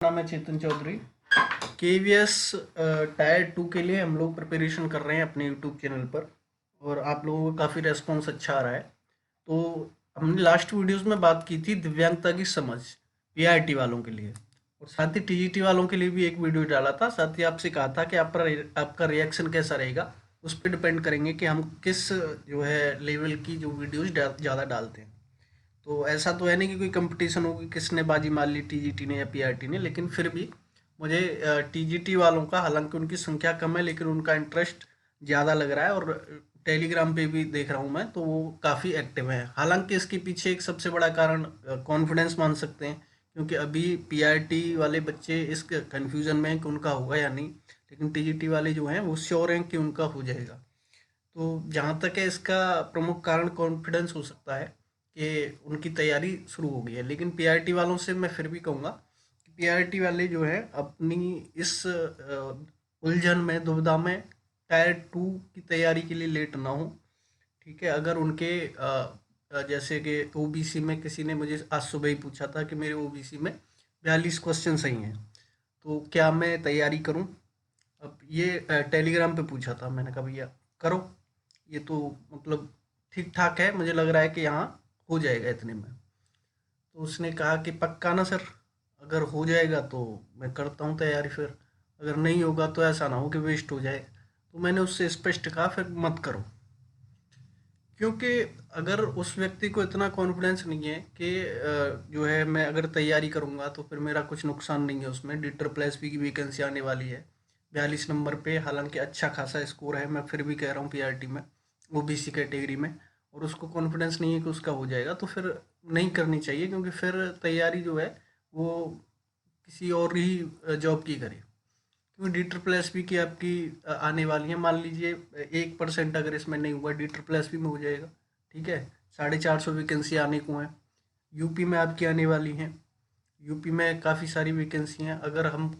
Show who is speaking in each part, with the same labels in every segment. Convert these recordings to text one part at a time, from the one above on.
Speaker 1: नाम है चेतन Chaudhary. KVS tyre 2 के लिए हम लोग प्रिपरेशन कर रहे हैं अपने यूट्यूब चैनल पर और आप लोगों का काफ़ी रेस्पॉन्स अच्छा आ रहा है। तो हमने लास्ट वीडियोस में बात की थी दिव्यांगता की समझ पीआरटी वालों के लिए, और साथ ही टीजीटी वालों के लिए भी एक वीडियो डाला था। साथ ही आपसे कहा था कि आपका रिएक्शन कैसा रहेगा, उस पर डिपेंड करेंगे कि हम किस जो है लेवल की जो वीडियोज ज़्यादा डालते हैं। तो ऐसा तो है नहीं कि कोई कंपटीशन होगी किसने बाजी मार ली, टीजीटी ने या पीआरटी ने, लेकिन फिर भी मुझे टीजीटी वालों का, हालांकि उनकी संख्या कम है लेकिन उनका इंटरेस्ट ज़्यादा लग रहा है, और टेलीग्राम पे भी देख रहा हूँ मैं तो वो काफ़ी एक्टिव है। हालांकि इसके पीछे एक सबसे बड़ा कारण कॉन्फिडेंस मान सकते हैं, क्योंकि अभी पीआरटी वाले बच्चे इस कन्फ्यूज़न में हैं कि उनका होगा या नहीं, लेकिन टीजीटी वाले जो हैं वो श्योर हैं कि उनका हो जाएगा। तो जहाँ तक है, इसका प्रमुख कारण कॉन्फिडेंस हो सकता है कि उनकी तैयारी शुरू हो गई है। लेकिन पीआरटी वालों से मैं फिर भी कहूँगा कि पीआरटी वाले जो है अपनी इस उलझन में, दुविधा में, टायर 2 की तैयारी के लिए लेट ना हो। ठीक है, अगर उनके जैसे कि ओबीसी में किसी ने मुझे आज सुबह ही पूछा था कि मेरे ओबीसी में 42 क्वेश्चन सही हैं, तो क्या मैं तैयारी करूं। अब ये टेलीग्राम पे पूछा था, मैंने कहा भैया करो, ये तो मतलब ठीक ठाक है, मुझे लग रहा है कि यहाँ हो जाएगा इतने में। तो उसने कहा कि पक्का ना सर, अगर हो जाएगा तो मैं करता हूँ तैयारी, फिर अगर नहीं होगा तो ऐसा ना हो कि वेस्ट हो जाए। तो मैंने उससे स्पष्ट कहा फिर मत करो, क्योंकि अगर उस व्यक्ति को इतना कॉन्फिडेंस नहीं है कि जो है मैं अगर तैयारी करूँगा तो फिर मेरा कुछ नुकसान नहीं है उसमें। डी ट्रिपल एस पी की वैकेंसी आने वाली है 42 नंबर पे, हालांकि अच्छा खासा स्कोर है, मैं फिर भी कह रहा हूँ पीआरटी में, ओबीसी कैटेगरी में, और उसको कॉन्फिडेंस नहीं है कि उसका हो जाएगा, तो फिर नहीं करनी चाहिए, क्योंकि फिर तैयारी जो है वो किसी और ही जॉब की करे। क्योंकि डी ट्रिपल एस पी की आपकी आने वाली है, मान लीजिए 1% अगर इसमें नहीं हुआ, डी ट्रिपल एस पी में हो जाएगा। ठीक है, 450 वैकेंसी आने को हैं। यूपी में आपकी आने वाली हैं, यूपी में काफ़ी सारी वैकेंसी हैं। अगर हम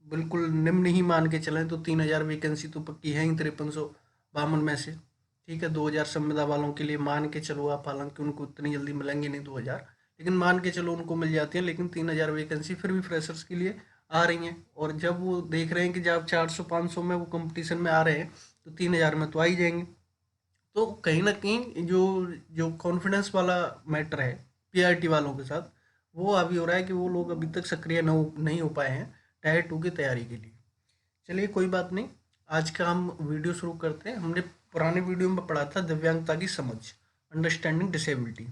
Speaker 1: बिल्कुल निम्न ही मान के चलें तो 3000 वैकेंसी तो पक्की है ही 5352 में से। ठीक है, 2000 संविदा वालों के लिए मान के चलो आप, हालांकि उनको इतनी जल्दी मिलेंगे नहीं 2000, लेकिन मान के चलो उनको मिल जाती हैं। लेकिन 3000 वैकेंसी फिर भी फ्रेशर्स के लिए आ रही हैं, और जब वो देख रहे हैं कि जब 400-500 में वो कंपटीशन में आ रहे हैं तो 3000 में तो आ ही जाएंगे। तो कहीं ना कहीं जो जो कॉन्फिडेंस वाला मैटर है पीआरटी वालों के साथ, वो अभी हो रहा है कि वो लोग अभी तक सक्रिय नहीं हो पाए हैं टायर 2 की तैयारी के लिए। चलिए कोई बात नहीं, आज का हम वीडियो शुरू करते हैं। हमने पुराने वीडियो में पढ़ा था दिव्यांगता की समझ, अंडरस्टैंडिंग डिसेबिलिटी।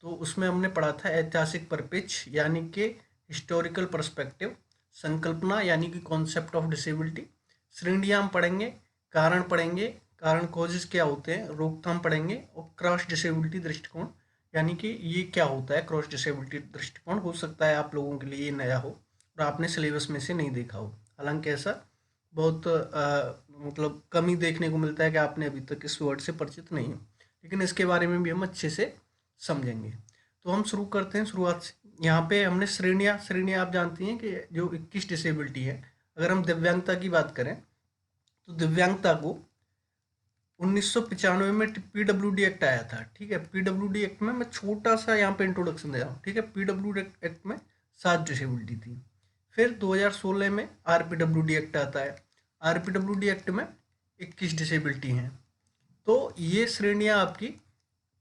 Speaker 1: तो उसमें हमने पढ़ा था ऐतिहासिक परिप्रेक्ष्य यानी कि हिस्टोरिकल पर्सपेक्टिव, संकल्पना यानी कि कॉन्सेप्ट ऑफ डिसेबिलिटी, श्रेणियाँ हम पढ़ेंगे, कारण पढ़ेंगे, कारण कॉजेज क्या होते हैं, रोकथाम पढ़ेंगे, और क्रॉस डिसेबिलिटी दृष्टिकोण, यानी कि ये क्या होता है क्रॉस डिसेबिलिटी दृष्टिकोण। हो सकता है आप लोगों के लिए ये नया हो और आपने सिलेबस में से नहीं देखा हो, हालांकि ऐसा बहुत मतलब कम ही देखने को मिलता है कि आपने अभी तक इस वर्ड से परिचित नहीं हो, लेकिन इसके बारे में भी हम अच्छे से समझेंगे। तो हम शुरू करते हैं शुरुआत से। यहाँ पे हमने श्रेणियाँ आप जानती हैं कि जो 21 डिसेबिलिटी है। अगर हम दिव्यांगता की बात करें तो दिव्यांगता को 1995 में पीडब्ल्यूडी एक्ट आया था। ठीक है, पीडब्ल्यूडी एक्ट में मैं छोटा सा यहाँ पे इंट्रोडक्शन दे रहा हूँ। ठीक है, पीडब्ल्यूडी एक्ट में 7 डिसेबिलिटी थी। फिर 2016 में आरपीडब्ल्यूडी एक्ट आता है, आरपीडब्ल्यूडी एक्ट में 21 डिसेबिलिटी हैं। तो ये श्रेणियाँ आपकी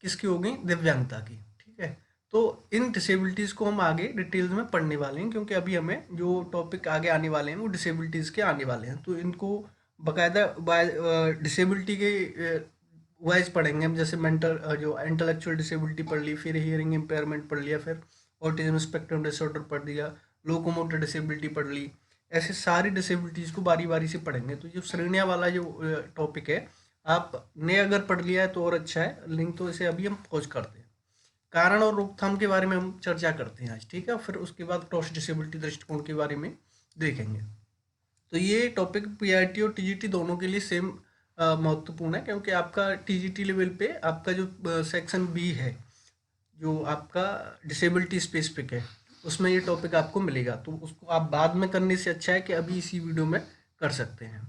Speaker 1: किसकी हो गई, दिव्यांगता की। ठीक है, तो इन डिसेबिलिटीज़ को हम आगे डिटेल्स में पढ़ने वाले हैं, क्योंकि अभी हमें जो टॉपिक आगे आने वाले हैं वो डिसेबिलिटीज़ के आने वाले हैं, तो इनको बाकायदा डिसेबिलिटी के वाइज पढ़ेंगे हम। जैसे मेंटल जो इंटेलेक्चुअल डिसेबिलिटी पढ़ ली, फिर हियरिंग इम्पेयरमेंट पढ़ लिया, फिर ऑटिज्म स्पेक्ट्रम डिसऑर्डर पढ़ लिया, लोकोमोटर डिसेबिलिटी पढ़ ली। ऐसे सारी डिसेबिलिटीज़ को बारी बारी से पढ़ेंगे। तो जो श्रेणियाँ वाला जो टॉपिक है, आपने अगर पढ़ लिया है तो और अच्छा है, लिंक तो इसे अभी हम पहुँच करते हैं। कारण और रोकथाम के बारे में हम चर्चा करते हैं आज। ठीक है, फिर उसके बाद क्रॉस डिसेबिलिटी दृष्टिकोण के बारे में देखेंगे। तो ये टॉपिक पीआरटी और टीजीटी दोनों के लिए सेम महत्वपूर्ण है, क्योंकि आपका टीजीटी लेवल पे आपका जो सेक्शन बी है, जो आपका डिसेबिलिटी स्पेसिफिक है, उसमें ये टॉपिक आपको मिलेगा। तो उसको आप बाद में करने से अच्छा है कि अभी इसी वीडियो में कर सकते हैं।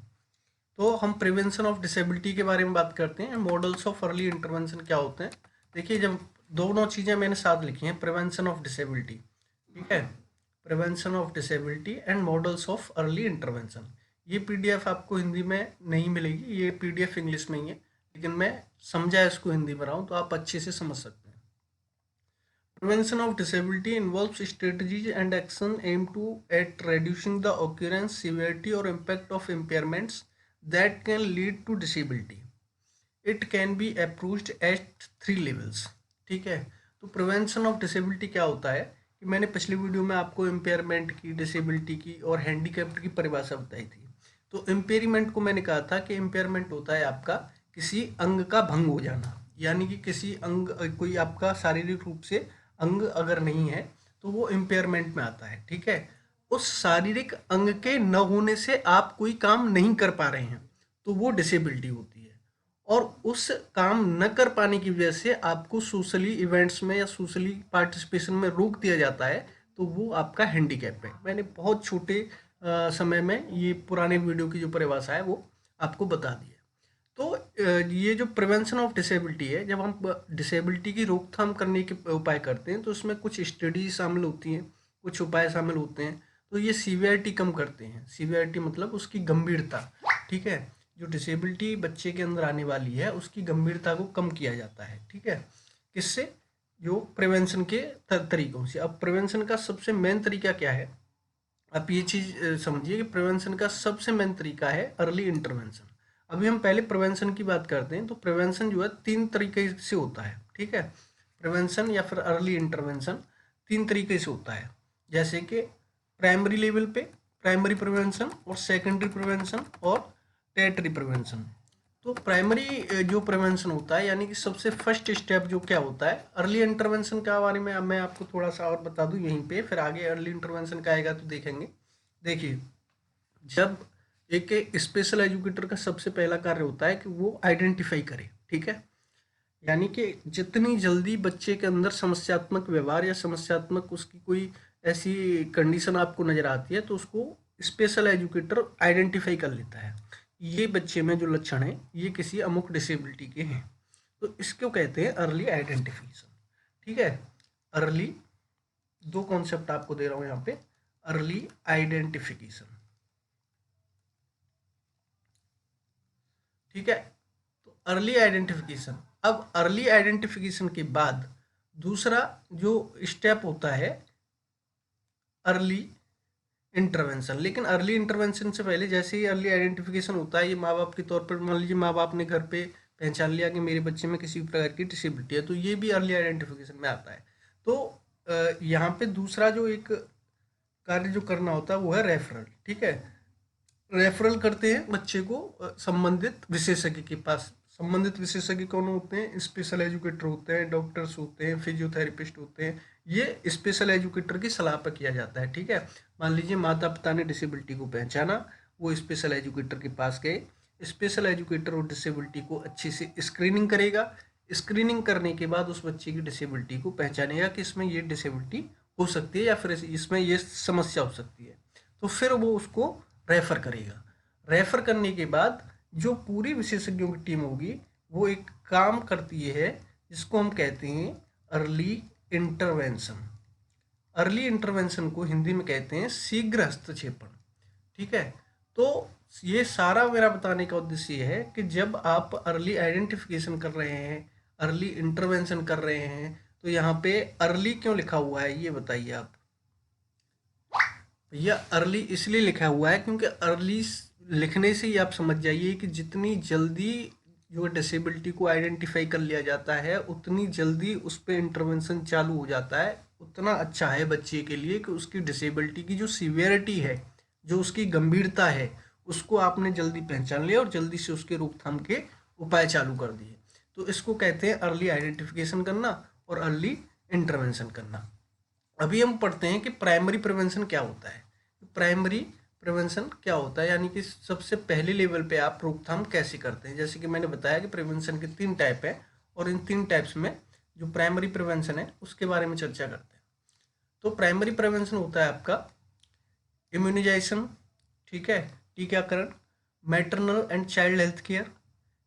Speaker 1: तो हम प्रिवेंशन ऑफ डिसेबिलिटी के बारे में बात करते हैं। मॉडल्स ऑफ अर्ली इंटरवेंशन क्या होते हैं। देखिए, जब दोनों चीज़ें मैंने साथ लिखी हैं, प्रिवेंशन ऑफ डिसेबिलिटी, ठीक है, prevention of disability and models of early intervention. ये पीडीएफ आपको हिंदी में नहीं मिलेगी, ये पीडीएफ इंग्लिश में ही है, लेकिन मैं समझा इसको हिंदी में रहा हूँ तो आप अच्छे से समझ सकते हैं। Prevention of disability involves strategies and action aim to at reducing the occurrence, severity or impact of impairments that can lead to disability. It can be approached at 3 levels। ठीक है, तो प्रिवेंशन ऑफ डिसेबिलिटी क्या होता है कि मैंने पिछली video में आपको इम्पेयरमेंट की, डिसेबिलिटी की और हैंडीकैप्ड की परिभाषा बताई थी। तो इम्पेयरमेंट को मैंने कहा था कि इम्पेयरमेंट होता है आपका किसी अंग का भंग हो जाना, यानी कि किसी अंग, कोई आपका शारीरिक रूप से अंग अगर नहीं है तो वो इम्पेयरमेंट में आता है। ठीक है, उस शारीरिक अंग के न होने से आप कोई काम नहीं कर पा रहे हैं तो वो डिसेबिलिटी होती है, और उस काम न कर पाने की वजह से आपको सोशली इवेंट्स में या सोशली पार्टिसिपेशन में रोक दिया जाता है तो वो आपका हैंडीकैप है। मैंने बहुत छोटे समय में ये पुराने वीडियो की जो परिभाषा है वो आपको बता दी है। तो ये जो प्रिवेंशन ऑफ डिसेबिलिटी है, जब हम डिसेबिलिटी की रोकथाम करने के उपाय करते हैं तो उसमें कुछ स्टडी शामिल होती हैं, कुछ उपाय शामिल होते हैं। तो ये सीवियरिटी कम करते हैं। सीवियरिटी मतलब उसकी गंभीरता। ठीक है, जो डिसेबिलिटी बच्चे के अंदर आने वाली है उसकी गंभीरता को कम किया जाता है। ठीक है, किससे? जो प्रिवेंशन के तरीकों से। अब प्रिवेंशन का सबसे मेन तरीका क्या है? आप ये चीज़ समझिए कि प्रिवेंशन का सबसे मेन तरीका है अर्ली इंटरवेंशन। अभी हम पहले प्रिवेंशन की बात करते हैं। तो प्रिवेंशन जो है 3 तरीके से होता है। ठीक है, प्रिवेंशन या फिर अर्ली इंटरवेंशन 3 तरीके से होता है। जैसे कि प्राइमरी लेवल पे प्राइमरी प्रिवेंशन, और सेकेंडरी प्रिवेंशन और टेरिटरी प्रिवेंशन। तो प्राइमरी जो प्रिवेंशन होता है, यानी कि सबसे फर्स्ट स्टेप जो क्या होता है, अर्ली इंटरवेंशन के बारे में अब मैं आपको थोड़ा सा और बता दूं यहीं पे, फिर आगे अर्ली इंटरवेंशन का आएगा तो देखेंगे। देखिए, जब एक स्पेशल एजुकेटर का सबसे पहला कार्य होता है कि वो आइडेंटिफाई करे। ठीक है, यानी कि जितनी जल्दी बच्चे के अंदर समस्यात्मक व्यवहार या समस्यात्मक उसकी कोई ऐसी कंडीशन आपको नजर आती है तो उसको स्पेशल एजुकेटर आइडेंटिफाई कर लेता है, ये बच्चे में जो लक्षण है ये किसी अमुक डिसेबिलिटी के हैं। तो इसको कहते हैं अर्ली आइडेंटिफिकेशन। ठीक है, अर्ली, दो कॉन्सेप्ट आपको दे रहा हूं यहाँ पे, अर्ली आइडेंटिफिकेशन। ठीक है, तो अर्ली आइडेंटिफिकेशन। अब अर्ली आइडेंटिफिकेशन के बाद दूसरा जो स्टेप होता है अर्ली इंटरवेंशन। लेकिन अर्ली इंटरवेंशन से पहले, जैसे ही अर्ली आइडेंटिफिकेशन होता है, ये माँ बाप के तौर पर मान लीजिए माँ बाप ने घर पे पहचान लिया कि मेरे बच्चे में किसी भी प्रकार की डिसेबिलिटी है, तो ये भी अर्ली आइडेंटिफिकेशन में आता है। तो यहाँ पे दूसरा जो एक कार्य जो करना होता है वो है रेफरल। ठीक है, रेफरल करते हैं बच्चे को संबंधित विशेषज्ञ के पास। संबंधित विशेषज्ञ कौन होते हैं? स्पेशल एजुकेटर होते हैं, डॉक्टर्स होते हैं, फिजियोथेरेपिस्ट होते हैं। ये स्पेशल एजुकेटर की सलाह पर किया जाता है। ठीक है, मान लीजिए माता पिता ने डिसेबिलिटी को पहचाना, वो स्पेशल एजुकेटर के पास गए, स्पेशल एजुकेटर उस डिसेबिलिटी को अच्छे से स्क्रीनिंग करेगा। स्क्रीनिंग करने के बाद उस बच्चे की डिसेबिलिटी को पहचानेगा कि इसमें ये डिसेबिलिटी हो सकती है या फिर इसमें ये समस्या हो सकती है, तो फिर वो उसको रेफर करेगा। रेफर करने के बाद जो पूरी विशेषज्ञों की टीम होगी वो एक काम करती है जिसको हम कहते हैं अर्ली इंटरवेंशन। अर्ली इंटरवेंशन को हिंदी में कहते हैं शीघ्र हस्तक्षेपण। ठीक है, तो ये सारा मेरा बताने का उद्देश्य ये है कि जब आप अर्ली आइडेंटिफिकेशन कर रहे हैं, अर्ली इंटरवेंशन कर रहे हैं, तो यहाँ पे अर्ली क्यों लिखा हुआ है ये बताइए आप। भैया अर्ली इसलिए लिखा हुआ है क्योंकि अर्ली लिखने से ही आप समझ जाइए कि जितनी जल्दी जो डिसेबिलिटी को आइडेंटिफाई कर लिया जाता है उतनी जल्दी उस पर इंटरवेंशन चालू हो जाता है, उतना अच्छा है बच्चे के लिए कि उसकी डिसेबिलिटी की जो सीवियरिटी है, जो उसकी गंभीरता है, उसको आपने जल्दी पहचान लिया और जल्दी से उसके रोकथाम के उपाय चालू कर दिए। तो इसको कहते हैं अर्ली आइडेंटिफिकेशन करना और अर्ली इंटरवेंशन करना। अभी हम पढ़ते हैं कि प्राइमरी प्रिवेंशन क्या होता है। प्राइमरी प्रिवेंशन क्या होता है, यानी कि सबसे पहले लेवल पे आप रोकथाम कैसे करते हैं। जैसे कि मैंने बताया कि प्रिवेंशन के 3 टाइप है और इन 3 टाइप्स में जो प्राइमरी प्रिवेंशन है उसके बारे में चर्चा करते हैं। तो प्राइमरी प्रिवेंशन होता है आपका इम्यूनाइजेशन। ठीक है, टीकाकरण, maternal and child health care,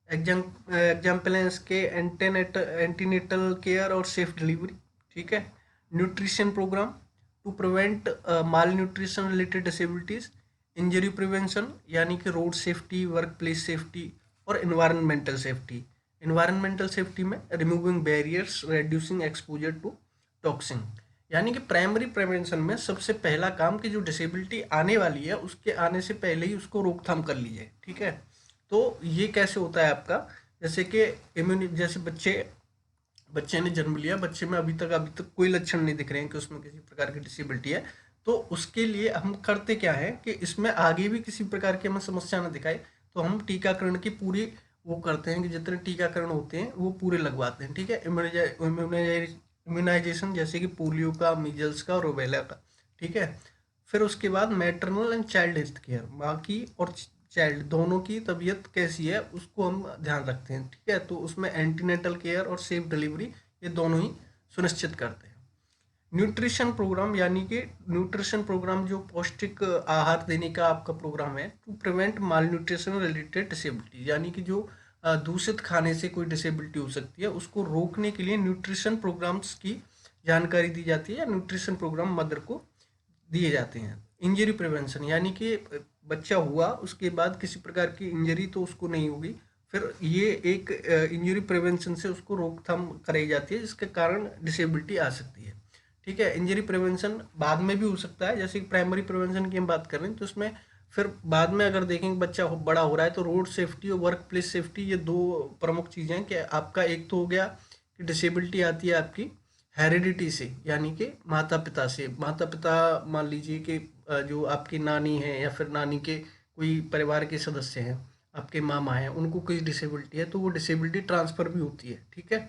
Speaker 1: example हैं इसके एंटीनेटल केयर और सेफ डिलीवरी। ठीक है, nutrition programme, to prevent malnutrition related disabilities, injury prevention यानी कि road safety, work place safety और इन्वायरमेंटल सेफ्टी। इन्वायरमेंटल सेफ्टी में removing barriers, reducing exposure to toxin. यानी कि प्राइमरी प्रिवेंशन में सबसे पहला काम कि जो डिसेबिलिटी आने वाली है उसके आने से पहले ही उसको रोकथाम कर लीजिए, ठीक है। तो ये कैसे होता है आपका, जैसे कि जैसे बच्चे ने जन्म लिया, बच्चे में अभी तक कोई लक्षण नहीं दिख रहे हैं कि उसमें किसी प्रकार की डिसेबिलिटी है, तो उसके लिए हम करते क्या है कि इसमें आगे भी किसी प्रकार की हमें समस्या ना दिखाए तो हम टीकाकरण की पूरी वो करते हैं कि जितने टीकाकरण होते हैं वो पूरे लगवाते हैं, ठीक है। इम्यूनाइजेशन जैसे कि पोलियो का, मीजल्स का और रूबेला का, ठीक है। फिर उसके बाद maternal and child health care, बाकी और चाइल्ड दोनों की तबीयत कैसी है उसको हम ध्यान रखते हैं, ठीक है। तो उसमें एंटीनेटल केयर और सेफ डिलीवरी ये दोनों ही सुनिश्चित करते हैं। न्यूट्रिशन प्रोग्राम यानी कि न्यूट्रिशन प्रोग्राम जो पौष्टिक आहार देने का आपका प्रोग्राम है to prevent malnutrition related disability, यानी कि जो दूषित खाने से कोई डिसेबिलिटी हो सकती है उसको रोकने के लिए न्यूट्रिशन प्रोग्राम्स की जानकारी दी जाती है या न्यूट्रिशन प्रोग्राम मदर को दिए जाते हैं। इंजरी प्रिवेंशन यानी कि बच्चा हुआ उसके बाद किसी प्रकार की इंजरी तो उसको नहीं होगी, फिर ये एक इंजरी प्रिवेंशन से उसको रोकथाम कराई जाती है जिसके कारण डिसेबिलिटी आ सकती है, ठीक है। इंजरी प्रिवेंशन बाद में भी हो सकता है, जैसे कि प्राइमरी प्रिवेंशन की हम बात कर रहे हैं तो उसमें फिर बाद में अगर देखेंगे बच्चा बड़ा हो रहा है तो रोड सेफ्टी और वर्क प्लेस सेफ्टी ये दो प्रमुख चीज़ें हैं कि आपका एक तो हो गया कि डिसेबिलिटी आती है आपकी हेरिडिटी से, यानी कि माता पिता से। माता पिता मान लीजिए कि जो आपकी नानी है या फिर नानी के कोई परिवार के सदस्य हैं, आपके मामा हैं, उनको कोई डिसेबिलिटी है तो वो डिसेबिलिटी ट्रांसफ़र भी होती है, ठीक है।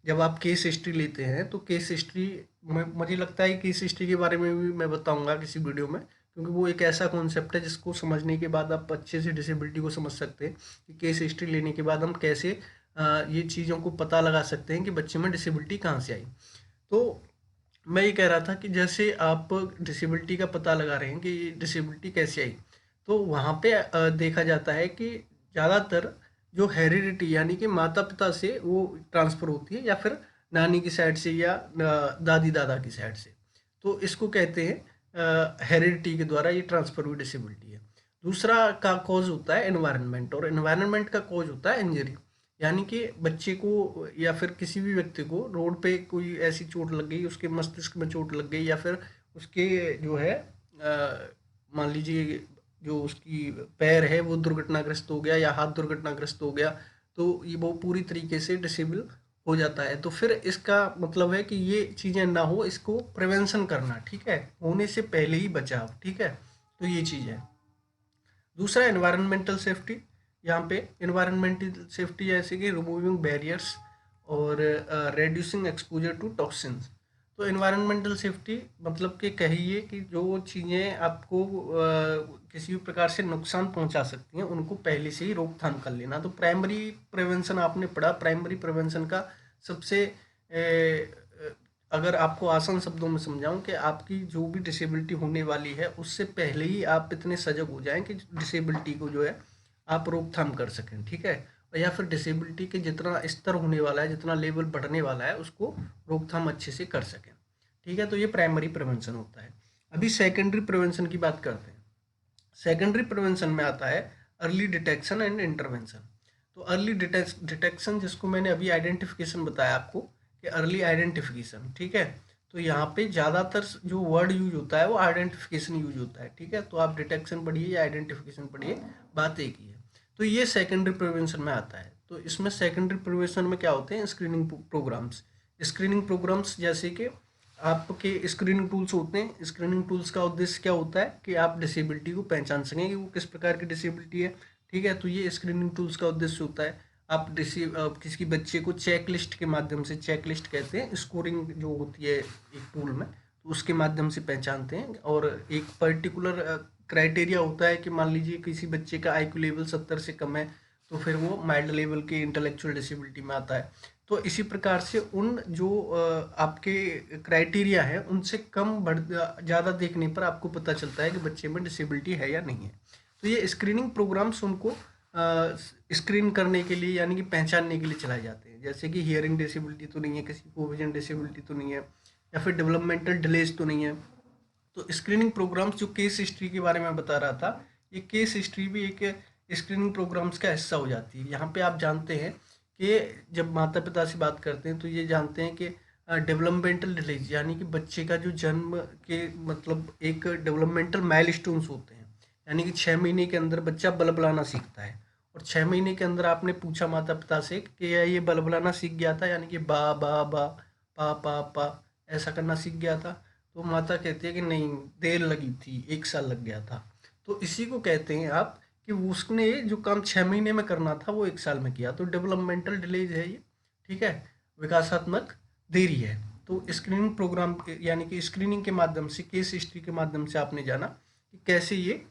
Speaker 1: जब आप केस हिस्ट्री लेते हैं तो केस हिस्ट्री में मुझे लगता है केस हिस्ट्री के बारे में भी मैं बताऊंगा किसी वीडियो में, क्योंकि वो एक ऐसा कॉन्सेप्ट है जिसको समझने के बाद आप अच्छे से डिसेबिलिटी को समझ सकते हैं कि केस हिस्ट्री लेने के बाद हम कैसे ये चीज़ों को पता लगा सकते हैं कि बच्चे में डिसेबिलिटी कहाँ से आई। तो मैं ये कह रहा था कि जैसे आप डिसेबिलिटी का पता लगा रहे हैं कि ये डिसेबिलिटी कैसे आई, तो वहाँ पे देखा जाता है कि ज़्यादातर जो हेरिडिटी यानी कि माता पिता से वो ट्रांसफ़र होती है या फिर नानी की साइड से या दादी दादा की साइड से, तो इसको कहते हैं हेरिडिटी के द्वारा ये ट्रांसफ़र हुई डिसेबिलिटी है। दूसरा का कॉज होता है एनवायरनमेंट, और एनवायरनमेंट का कॉज होता है इंजरी, यानी कि बच्चे को या फिर किसी भी व्यक्ति को रोड पे कोई ऐसी चोट लग गई, उसके मस्तिष्क में चोट लग गई या फिर उसके जो है मान लीजिए जो उसकी पैर है वो दुर्घटनाग्रस्त हो गया या हाथ दुर्घटनाग्रस्त हो गया, तो ये वो पूरी तरीके से डिसेबल हो जाता है। तो फिर इसका मतलब है कि ये चीज़ें ना हो, इसको प्रिवेंशन करना, ठीक है, होने से पहले ही बचाव, ठीक है। तो ये चीज़ है। दूसरा एनवायरमेंटल सेफ्टी, यहाँ पे एनवायरमेंटल सेफ्टी जैसे कि रिमूविंग बैरियर्स और रेड्यूसिंग एक्सपोजर टू टॉक्सिन्स। तो एनवायरमेंटल सेफ्टी मतलब कि कहिए कि जो चीज़ें आपको किसी भी प्रकार से नुकसान पहुंचा सकती हैं उनको पहले से ही रोकथाम कर लेना। तो प्राइमरी प्रिवेंशन आपने पढ़ा, प्राइमरी प्रिवेंशन का सबसे अगर आपको आसान शब्दों में समझाऊं कि आपकी जो भी डिसेबिलिटी होने वाली है उससे पहले ही आप इतने सजग हो जाएं कि डिसेबिलिटी को जो है आप रोकथाम कर सकें, ठीक है। और या फिर डिसेबिलिटी के जितना स्तर होने वाला है, जितना लेवल बढ़ने वाला है उसको रोकथाम अच्छे से कर सकें, ठीक है। तो ये प्राइमरी प्रिवेंशन होता है। अभी सेकेंडरी प्रिवेंशन की बात करते हैं। सेकेंडरी प्रिवेंशन में आता है अर्ली डिटेक्शन एंड इंटरवेंशन। तो अर्ली डिटेक्शन जिसको मैंने अभी आइडेंटिफिकेशन बताया आपको कि अर्ली आइडेंटिफिकेशन, ठीक है। तो यहाँ पे ज़्यादातर जो वर्ड यूज होता है वो आइडेंटिफिकेशन यूज होता है, ठीक है। तो आप डिटेक्शन पढ़िए या आइडेंटिफिकेशन पढ़िए, बात एक ही है। तो ये सेकेंडरी प्रिवेंशन में आता है। तो इसमें सेकेंडरी प्रिवेंशन में क्या होते हैं, स्क्रीनिंग प्रोग्राम्स। स्क्रीनिंग प्रोग्राम्स जैसे कि आपके स्क्रीनिंग टूल्स होते हैं। स्क्रीनिंग टूल्स का उद्देश्य क्या होता है कि आप डिसेबिलिटी को पहचान सकें कि वो किस प्रकार की डिसेबिलिटी है, ठीक है। तो ये स्क्रीनिंग टूल्स का उद्देश्य होता है। आप किसी बच्चे को चेक लिस्ट के माध्यम से, चेक लिस्ट कहते हैं स्कोरिंग जो होती है एक टूल में, तो उसके माध्यम से पहचानते हैं। और एक पर्टिकुलर क्राइटेरिया होता है कि मान लीजिए किसी बच्चे का IQ लेवल 70 से कम है तो फिर वो माइल्ड लेवल के इंटेलेक्चुअल डिसेबिलिटी में आता है। तो इसी प्रकार से उन जो आपके क्राइटेरिया है उनसे कम ज़्यादा देखने पर आपको पता चलता है कि बच्चे में डिसेबिलिटी है या नहीं है। तो ये स्क्रीनिंग प्रोग्राम्स उनको स्क्रीन करने के लिए यानी कि पहचानने के लिए चलाए जाते हैं, जैसे कि हियरिंग डिसेबिलिटी तो नहीं है, किसी को विजन डिसेबिलिटी तो नहीं है, या फिर डेवलपमेंटल डिलेज तो नहीं है, तो स्क्रीनिंग प्रोग्राम्स, जो केस हिस्ट्री के बारे में बता रहा था, ये केस हिस्ट्री भी एक स्क्रीनिंग प्रोग्राम्स का हिस्सा हो जाती है। यहाँ पे आप जानते हैं कि जब माता पिता से बात करते हैं तो ये जानते हैं कि डेवलपमेंटल डिलेज, यानी कि बच्चे का जो जन्म के मतलब एक डेवलपमेंटल माइलस्टोन्स होते हैं, यानी कि 6 महीने के अंदर बच्चा बलबलाना सीखता है। और 6 महीने के अंदर आपने पूछा माता पिता से कि ये बलबलाना सीख गया था, यानी कि बा बा बा, पा ऐसा करना सीख गया था। तो माता कहती है कि नहीं, देर लगी थी, 1 साल लग गया था। तो इसी को कहते हैं आप कि उसने जो काम 6 महीने में करना था वो 1 साल में किया, तो डेवलपमेंटल डिलेज है ये। ठीक है, विकासात्मक देरी है। तो स्क्रीनिंग प्रोग्राम यानी कि स्क्रीनिंग के माध्यम से, केस हिस्ट्री के माध्यम से आपने जाना कि कैसे ये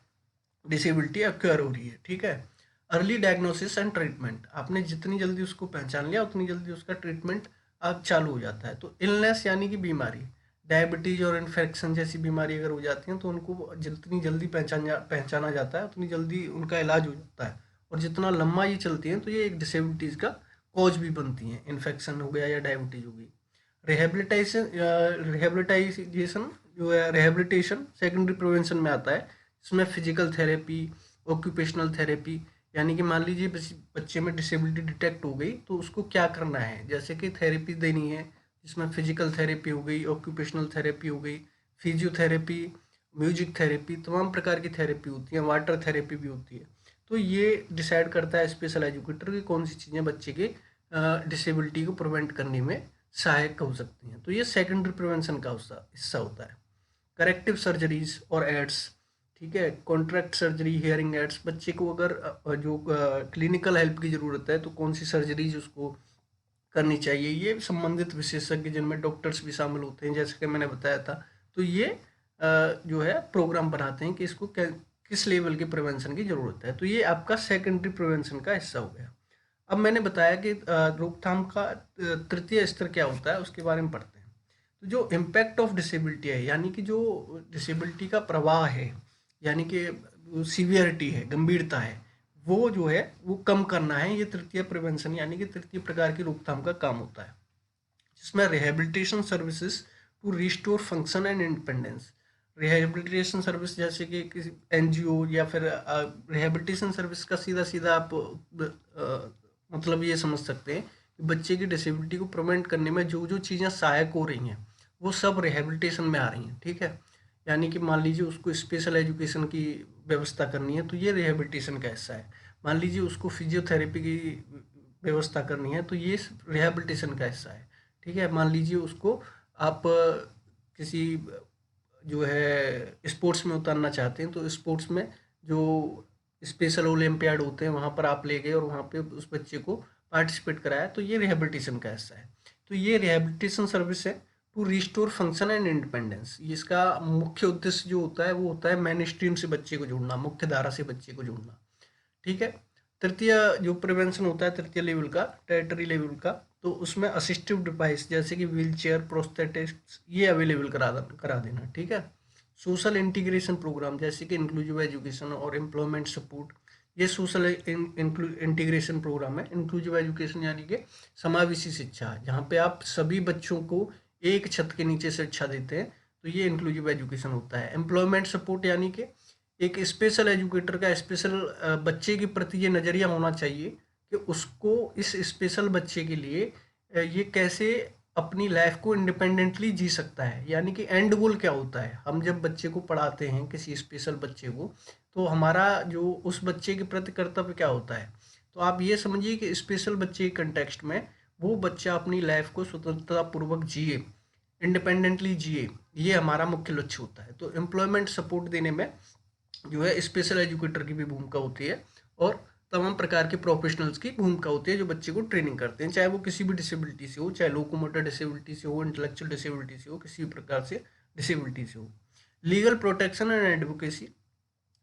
Speaker 1: डिसेबिलिटी अक्योर हो रही है। ठीक है, अर्ली डायग्नोसिस एंड ट्रीटमेंट, आपने जितनी जल्दी उसको पहचान लिया उतनी जल्दी उसका ट्रीटमेंट अब चालू हो जाता है। तो इलनेस यानी कि बीमारी, डायबिटीज और इन्फेक्शन जैसी बीमारी अगर हो जाती हैं तो उनको जितनी जल्दी पहचाना जाता है उतनी जल्दी उनका इलाज हो जाता है। और जितना लंबा ये चलती हैं तो ये एक डिसेबिलिटीज का कॉज भी बनती हैं, इन्फेक्शन हो गया या डायबिटीज हो गई। रिहेबिलिटाइजेशन जो है, रिहेबिलिटेशन सेकेंडरी प्रिवेंशन में आता है। इसमें फिजिकल थेरेपी, ऑक्यूपेशनल थेरेपी, यानी कि मान लीजिए बच्चे में डिसेबिलिटी डिटेक्ट हो गई तो उसको क्या करना है, जैसे कि थेरेपी देनी है, जिसमें फिजिकल थेरेपी हो गई, ऑक्यूपेशनल थेरेपी हो गई, फिजियोथेरेपी, म्यूजिक थेरेपी, तमाम प्रकार की थेरेपी होती है, वाटर थेरेपी भी होती है। तो ये डिसाइड करता है स्पेशल एजुकेटर कि कौन सी चीज़ें बच्चे के डिसेबिलिटी को प्रिवेंट करने में सहायक हो सकती हैं। तो ये सेकेंडरी प्रिवेंशन का हिस्सा होता है। करेक्टिव सर्जरीज और एड्स, ठीक है, कॉन्ट्रैक्ट सर्जरी, हियरिंग एड्स, बच्चे को अगर जो क्लिनिकल हेल्प की ज़रूरत है तो कौन सी सर्जरीज उसको करनी चाहिए, ये संबंधित विशेषज्ञ जिनमें डॉक्टर्स भी शामिल होते हैं जैसे कि मैंने बताया था। तो ये जो है प्रोग्राम बनाते हैं कि इसको किस लेवल के प्रिवेंशन की ज़रूरत है। तो ये आपका सेकेंडरी प्रिवेंशन का हिस्सा हो गया। अब मैंने बताया कि रोकथाम का तृतीय स्तर क्या होता है उसके बारे में पढ़ते हैं। तो जो इम्पैक्ट ऑफ डिसेबिलिटी है, यानी कि जो डिसेबिलिटी का प्रवाह है, यानी कि सीवियरिटी है, गंभीरता है, वो जो है वो कम करना है, ये तृतीय प्रिवेंशन यानी कि तृतीय प्रकार की रोकथाम का काम होता है, जिसमें rehabilitation services to restore function and independence. Rehabilitation service जैसे कि किसी एनजीओ या फिर रिहेबिलिटेशन सर्विस का सीधा सीधा आप मतलब ये समझ सकते हैं कि बच्चे की डिसेबिलिटी को प्रिवेंट करने में जो जो चीज़ें सहायक हो रही हैं वो सब रिहेबिलिटेशन में आ रही हैं। ठीक है, यानी कि मान लीजिए उसको स्पेशल एजुकेशन की व्यवस्था करनी है तो ये रिहेबिलिटेशन का हिस्सा है। मान लीजिए उसको फिजियोथेरेपी की व्यवस्था करनी है तो ये रिहेबिलिटेशन का हिस्सा है। ठीक है, मान लीजिए उसको आप किसी जो है स्पोर्ट्स में उतारना चाहते हैं तो स्पोर्ट्स में जो स्पेशल ओलंपियाड होते हैं वहाँ पर आप ले गए और वहाँ पे उस बच्चे को पार्टिसिपेट कराया, तो ये रिहेबिलिटेशन का हिस्सा है। तो ये रिहेबिलिटेशन सर्विस है to restore function and independence. इसका मुख्य उद्देश्य जो होता है वो होता है मेन स्ट्रीम से बच्चे को जोड़ना, मुख्य धारा से बच्चे को जोड़ना। ठीक है, तृतीय जो प्रिवेंशन होता है तृतीय लेवल का, टेरिटरी लेवल का, तो उसमें असिस्टिव डिवाइस जैसे कि व्हील चेयर, प्रोस्थेटिक्स, ये अवेलेबल करा देना। ठीक है, सोशल इंटीग्रेशन प्रोग्राम जैसे कि इंक्लूसिव एजुकेशन और एम्प्लॉयमेंट सपोर्ट, ये सोशल इंटीग्रेशन प्रोग्राम है। इंक्लूसिव एजुकेशन यानी कि समावेशी शिक्षा, जहाँ पे आप सभी बच्चों को एक छत के नीचे शिक्षा देते हैं, तो ये इंक्लूसिव एजुकेशन होता है। एम्प्लॉयमेंट सपोर्ट यानी कि एक स्पेशल एजुकेटर का स्पेशल बच्चे के प्रति ये नज़रिया होना चाहिए कि उसको इस स्पेशल बच्चे के लिए ये कैसे अपनी लाइफ को इंडिपेंडेंटली जी सकता है। यानी कि एंड गोल क्या होता है, हम जब बच्चे को पढ़ाते हैं किसी स्पेशल बच्चे को, तो हमारा जो उस बच्चे के प्रति कर्तव्य क्या होता है। तो आप ये समझिए कि स्पेशल बच्चे के कंटेक्स्ट में वो बच्चा अपनी लाइफ को स्वतंत्रता पूर्वक जिए, इंडिपेंडेंटली जिए, ये हमारा मुख्य लक्ष्य होता है। तो एम्प्लॉयमेंट सपोर्ट देने में जो है स्पेशल एजुकेटर की भी भूमिका होती है और तमाम प्रकार के प्रोफेशनल्स की भूमिका होती है जो बच्चे को ट्रेनिंग करते हैं, चाहे वो किसी भी डिसेबिलिटी से हो, चाहे लोकोमोटर डिसेबिलिटी से हो, इंटेलेक्चुअल डिसेबिलिटी से हो, किसी भी प्रकार से डिसेबिलिटी से हो। Legal protection and advocacy,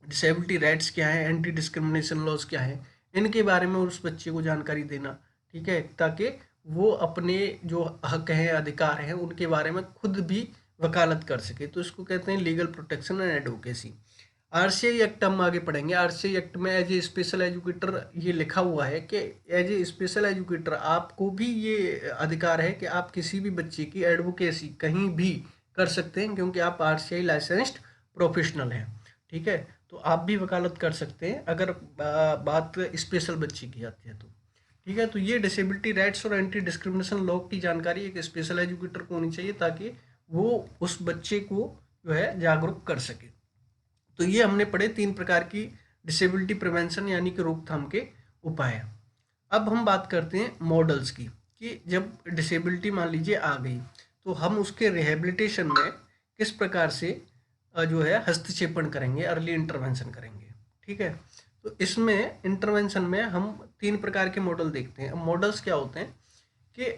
Speaker 1: disability rights क्या है, एंटी डिस्क्रिमिनेशन लॉज क्या है, इनके बारे में उस बच्चे को जानकारी देना। ठीक है, ताकि वो अपने जो हक हैं, अधिकार हैं, उनके बारे में खुद भी वकालत कर सके। तो इसको कहते हैं legal protection and advocacy. RCI act हम आगे पढ़ेंगे। आरसीआई एक्ट में एज ए स्पेशल एजुकेटर ये लिखा हुआ है कि एज ए स्पेशल एजुकेटर आपको भी ये अधिकार है कि आप किसी भी बच्चे की एडवोकेसी कहीं भी कर सकते हैं, क्योंकि आप आरसीआई लाइसेंस्ड प्रोफेशनल हैं। ठीक है, तो आप भी वकालत कर सकते हैं अगर बात स्पेशल बच्चे की आती है तो। ठीक है, तो ये डिसेबिलिटी राइट्स और एंटी डिस्क्रिमिनेशन लॉ की जानकारी एक स्पेशल एजुकेटर को होनी चाहिए, ताकि वो उस बच्चे को जो है जागरूक कर सके। तो ये हमने पढ़े 3 प्रकार की डिसेबिलिटी प्रिवेंशन यानी कि रोकथाम के उपाय। अब हम बात करते हैं मॉडल्स की, कि जब डिसेबिलिटी मान लीजिए आ गई, तो हम उसके रिहेबिलिटेशन में किस प्रकार से जो है हस्तक्षेपण करेंगे, अर्ली इंटरवेंशन करेंगे। ठीक है, तो इसमें इंटरवेंशन में हम 3 प्रकार के मॉडल देखते हैं। मॉडल्स क्या होते हैं कि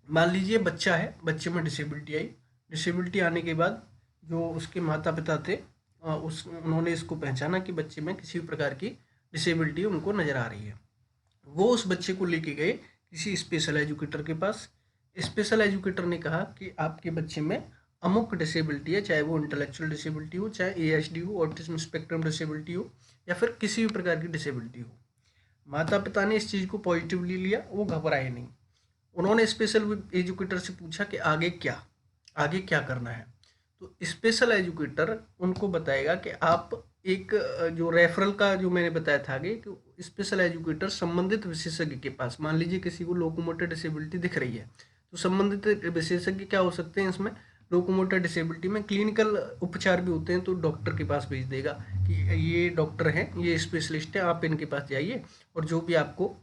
Speaker 1: मान लीजिए बच्चा है, बच्चे में डिसेबिलिटी आई, डिसेबिलिटी आने के बाद जो उसके माता पिता थे उन्होंने इसको पहचाना कि बच्चे में किसी भी प्रकार की डिसेबिलिटी उनको नज़र आ रही है। वो उस बच्चे को लेके गए किसी स्पेशल एजुकेटर के पास। स्पेशल एजुकेटर ने कहा कि आपके बच्चे में अमुक डिसेबिलिटी है, चाहे वो इंटेलेक्चुअल डिसेबिलिटी हो, चाहे एएचडी हो, ऑटिज्म स्पेक्ट्रम डिसेबिलिटी हो, या फिर किसी भी प्रकार की डिसेबिलिटी हो। माता पिता ने इस चीज़ को पॉजिटिवली लिया, वो घबराए नहीं। उन्होंने स्पेशल एजुकेटर से पूछा कि आगे क्या करना है। तो स्पेशल एजुकेटर उनको बताएगा कि आप एक जो रेफरल का जो मैंने बताया था आगे, कि स्पेशल एजुकेटर संबंधित विशेषज्ञ के पास, मान लीजिए किसी को लोकोमोटर डिसेबिलिटी दिख रही है, तो संबंधित विशेषज्ञ क्या हो सकते हैं इसमें, लोकोमोटर डिसेबिलिटी में क्लिनिकल उपचार भी होते हैं, तो डॉक्टर के पास भेज देगा कि ये डॉक्टर हैं, ये स्पेशलिस्ट हैं, आप इनके पास जाइए और जो भी आपको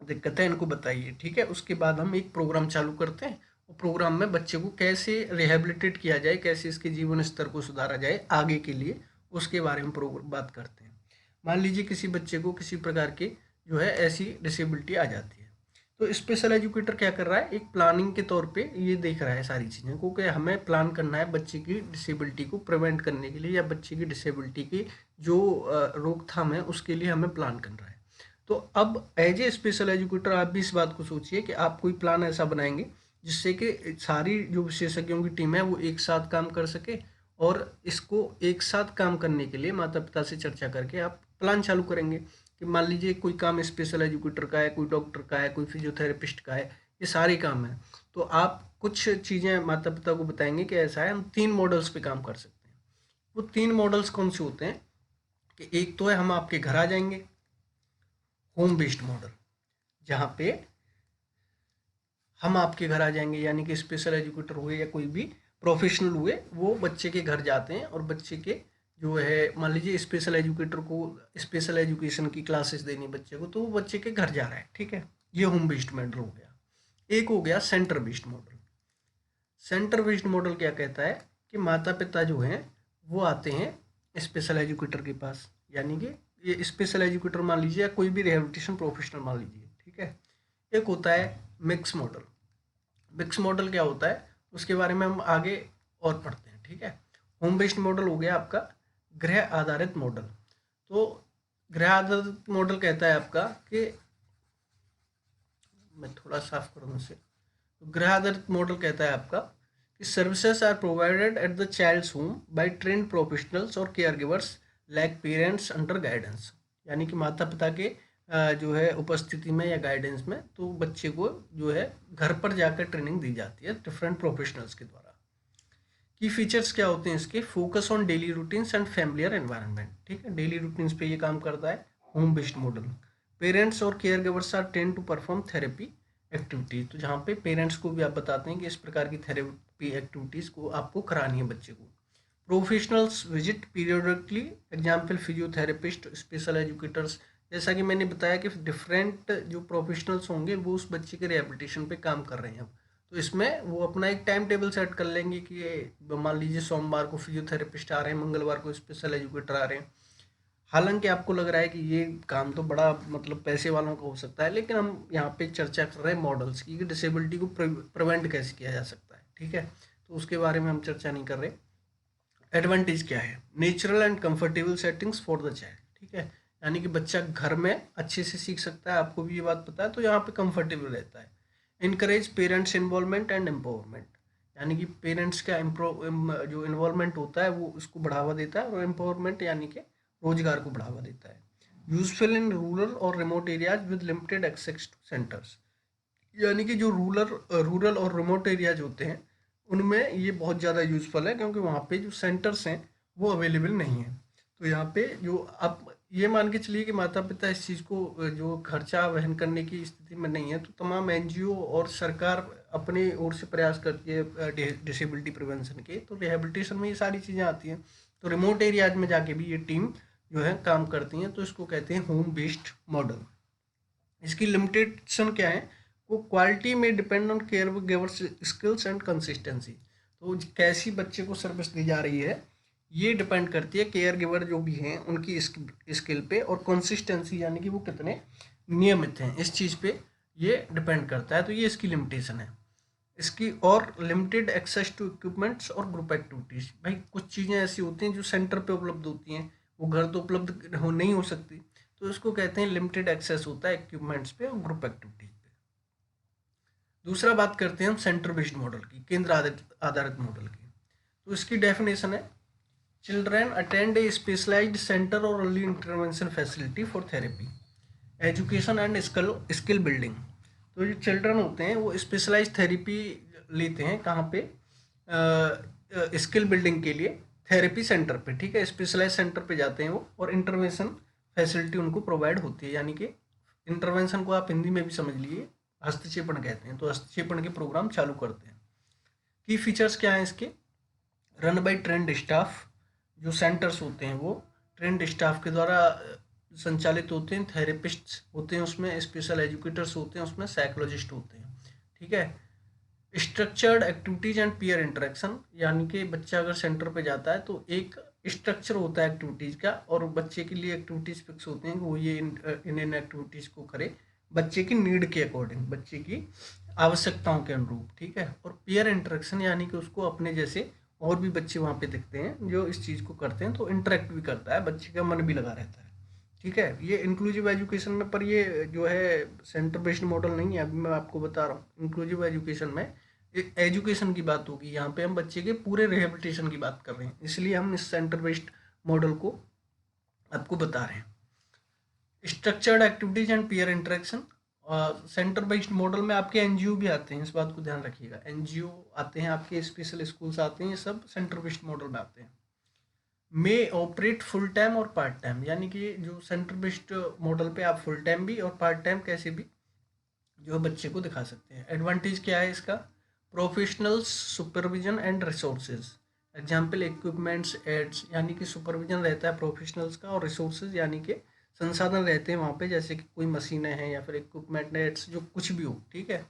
Speaker 1: दिक्कत है इनको बताइए। ठीक है, उसके बाद हम एक प्रोग्राम चालू करते हैं, और प्रोग्राम में बच्चे को कैसे रिहेबिलिटेट किया जाए, कैसे इसके जीवन स्तर को सुधारा जाए आगे के लिए, उसके बारे में बात करते हैं। मान लीजिए किसी बच्चे को किसी प्रकार की जो है ऐसी डिसेबिलिटी आ जाती है, तो स्पेशल एजुकेटर क्या कर रहा है, एक प्लानिंग के तौर पे ये देख रहा है सारी चीज़ें को, कि हमें प्लान करना है बच्चे की डिसेबिलिटी को प्रिवेंट करने के लिए, या बच्चे की डिसेबिलिटी की जो रोकथाम है उसके लिए हमें प्लान करना है। तो अब एज ए स्पेशल एजुकेटर आप भी इस बात को सोचिए कि आप कोई प्लान ऐसा बनाएंगे जिससे कि सारी जो विशेषज्ञों की टीम है वो एक साथ काम कर सके, और इसको एक साथ काम करने के लिए माता पिता से चर्चा करके आप प्लान चालू करेंगे कि मान लीजिए कोई काम स्पेशल एजुकेटर का है, कोई डॉक्टर का है, कोई फिजियोथेरेपिस्ट का है, ये सारे काम हैं। तो आप कुछ चीज़ें माता पिता को बताएंगे कि ऐसा है, हम 3 मॉडल्स पे काम कर सकते हैं। वो 3 मॉडल्स कौन से होते हैं कि एक तो है हम आपके घर आ जाएंगे, होम बेस्ड मॉडल, जहाँ पे हम आपके घर आ जाएंगे, यानी कि स्पेशल एजुकेटर हुए या कोई भी प्रोफेशनल हुए, वो बच्चे के घर जाते हैं और बच्चे के जो है, मान लीजिए स्पेशल एजुकेटर को स्पेशल एजुकेशन की क्लासेस देनी बच्चे को, तो वो बच्चे के घर जा रहा है। ठीक है, ये होम बेस्ड मॉडल हो गया। एक हो गया centre based model. Centre based model क्या कहता है कि माता पिता जो हैं वो आते हैं स्पेशल एजुकेटर के पास, यानी कि ये स्पेशल एजुकेटर मान लीजिए या कोई भी रिहेबिलिटेशन प्रोफेशनल मान लीजिए। ठीक है, एक होता है मिक्स मॉडल। मिक्स मॉडल क्या होता है उसके बारे में हम आगे और पढ़ते हैं। ठीक है, होम बेस्ड मॉडल हो गया आपका गृह आधारित मॉडल। तो गृह आधारित मॉडल कहता है आपका कि, मैं थोड़ा साफ कर दूँ इसे, तो गृह आधारित मॉडल कहता है आपका कि services are provided at the child's home by trained professionals और care givers like parents under guidance, यानी कि माता पिता के जो है उपस्थिति में या गाइडेंस में, तो बच्चे को जो है घर पर जाकर ट्रेनिंग दी जाती है डिफरेंट प्रोफेशनल्स के द्वारा। की फीचर्स क्या होते हैं इसके, focus on daily routines and familiar environment. ठीक है, डेली रूटीन्स पे ये काम करता है होम बेस्ड मॉडल। पेरेंट्स और care givers are train to perform therapy activities, तो जहाँ पे पेरेंट्स को भी आप बताते हैं कि इस प्रकार की थेरेपी एक्टिविटीज़ को आपको करानी है बच्चे को। Professionals visit periodically, example physiotherapist, special educators. जैसा कि मैंने बताया कि डिफरेंट जो प्रोफेशनल्स होंगे वो उस बच्चे के रिहेबिलिटेशन पे काम कर रहे हैं अब, तो इसमें वो अपना एक टाइम टेबल सेट कर लेंगे कि मान लीजिए सोमवार को फिजियोथेरेपिस्ट आ रहे हैं, मंगलवार को स्पेशल एजुकेटर आ रहे हैं। हालांकि आपको लग रहा है कि ये काम तो बड़ा मतलब पैसे वालों का हो सकता है, लेकिन हम यहाँ पे चर्चा कर रहे हैं मॉडल्स की कि डिसेबिलिटी को प्रिवेंट कैसे किया जा सकता है। ठीक है, तो उसके बारे में हम चर्चा नहीं कर रहे। एडवांटेज क्या है, natural and comfortable settings for the child. ठीक है, यानी कि बच्चा घर में अच्छे से सीख सकता है, आपको भी ये बात पता है, तो यहाँ पे कंफर्टेबल रहता है। Encourage parents involvement and empowerment, यानी कि पेरेंट्स का जो इन्वॉल्वमेंट होता है वो उसको बढ़ावा देता है, और एम्पावरमेंट यानी कि रोजगार को बढ़ावा देता है। यूजफुल इन रूरल और remote areas with limited access to centres, यानी कि जो रूरल और रिमोट एरियाज होते हैं उनमें ये बहुत ज़्यादा यूज़फुल है, क्योंकि वहाँ पे जो सेंटर्स हैं वो अवेलेबल नहीं है। तो यहाँ पे जो आप ये मान के चलिए कि माता पिता इस चीज़ को जो खर्चा वहन करने की स्थिति में नहीं है, तो तमाम एनजीओ और सरकार अपनी ओर से प्रयास करती है डिसेबिलिटी प्रिवेंशन के। तो रिहेबिलिटेशन में ये सारी चीज़ें आती हैं। तो रिमोट एरियाज में जाके भी ये टीम जो है काम करती हैं। तो इसको कहते हैं होम बेस्ड मॉडल। इसकी लिमिटेशन क्या है? वो क्वालिटी में depend on care givers skills and consistency. तो कैसी बच्चे को सर्विस दी जा रही है ये डिपेंड करती है केयर गिवर जो भी हैं उनकी स्किल पे, और कंसिस्टेंसी यानी कि वो कितने नियमित हैं इस चीज़ पे ये डिपेंड करता है। तो ये इसकी लिमिटेशन है इसकी। और लिमिटेड एक्सेस टू इक्विपमेंट्स और ग्रुप एक्टिविटीज़। भाई कुछ चीज़ें ऐसी होती हैं जो सेंटर पे उपलब्ध होती हैं, वो घर तो उपलब्ध नहीं हो सकती। तो इसको कहते हैं लिमिटेड एक्सेस होता है इक्विपमेंट्स पे और ग्रुप एक्टिविटीज पे। दूसरा बात करते हैं हम सेंटर बेस्ड मॉडल की, केंद्र आधारित मॉडल की। तो इसकी डेफिनेशन है children attend a specialised centre और early intervention facility for therapy, education and skill building. तो जो चिल्ड्रन होते हैं वो स्पेशलाइज्ड थेरेपी लेते हैं कहाँ पे? स्किल बिल्डिंग के लिए थेरेपी सेंटर पे, ठीक है, स्पेशलाइज सेंटर पे जाते हैं वो, और इंटरवेंशन फैसिलिटी उनको प्रोवाइड होती है। यानी कि इंटरवेंशन को आप हिंदी में भी समझ लीजिए, हस्तक्षेपण कहते हैं। तो हस्तक्षेपण के प्रोग्राम चालू करते हैं। की फीचर्स क्या हैं इसके? Run by trend staff. जो सेंटर्स होते हैं वो ट्रेंड स्टाफ के द्वारा संचालित होते हैं। थेरेपिस्ट होते हैं उसमें, स्पेशल एजुकेटर्स होते हैं उसमें, साइकोलॉजिस्ट होते हैं, ठीक है। Structured activities and peer interaction. यानी कि बच्चा अगर सेंटर पे जाता है तो एक स्ट्रक्चर होता है एक्टिविटीज का, और बच्चे के लिए एक्टिविटीज फिक्स होते हैं कि वो ये इन एक्टिविटीज को करे बच्चे की नीड के अकॉर्डिंग, बच्चे की आवश्यकताओं के अनुरूप, ठीक है। और पीयर इंटरेक्शन यानी कि उसको अपने जैसे और भी बच्चे वहाँ पे दिखते हैं जो इस चीज़ को करते हैं, तो इंटरेक्ट भी करता है, बच्चे का मन भी लगा रहता है, ठीक है। ये इंक्लूसिव एजुकेशन में, पर ये जो है सेंटर बेस्ड मॉडल नहीं है, अभी मैं आपको बता रहा हूँ। इंक्लूसिव एजुकेशन में एजुकेशन की बात होगी, यहाँ पे हम बच्चे के पूरे रिहेबिलिटेशन की बात कर रहे हैं, इसलिए हम इस सेंटर बेस्ड मॉडल को आपको बता रहे हैं। Structured activities and peer interaction. Centre based model में आपके एनजीओ भी आते हैं, इस बात को ध्यान रखिएगा। एनजीओ आते हैं, आपके स्पेशल स्कूल्स आते हैं, ये सब सेंटर बेस्ड मॉडल में आते हैं। मे ऑपरेट फुल टाइम और पार्ट टाइम। यानी कि जो सेंटर बेस्ड मॉडल पे आप फुल टाइम भी और पार्ट टाइम कैसे भी जो है बच्चे को दिखा सकते हैं। एडवांटेज क्या है इसका? Professional supervision and resources. Example equipments aids. यानी कि सुपरविजन रहता है प्रोफेशनल्स का, और रिसोर्सेज यानी कि संसाधन रहते हैं वहाँ पे, जैसे कि कोई मशीनें हैं या फिर इक्विपमेंट एड्स, जो कुछ भी हो, ठीक है।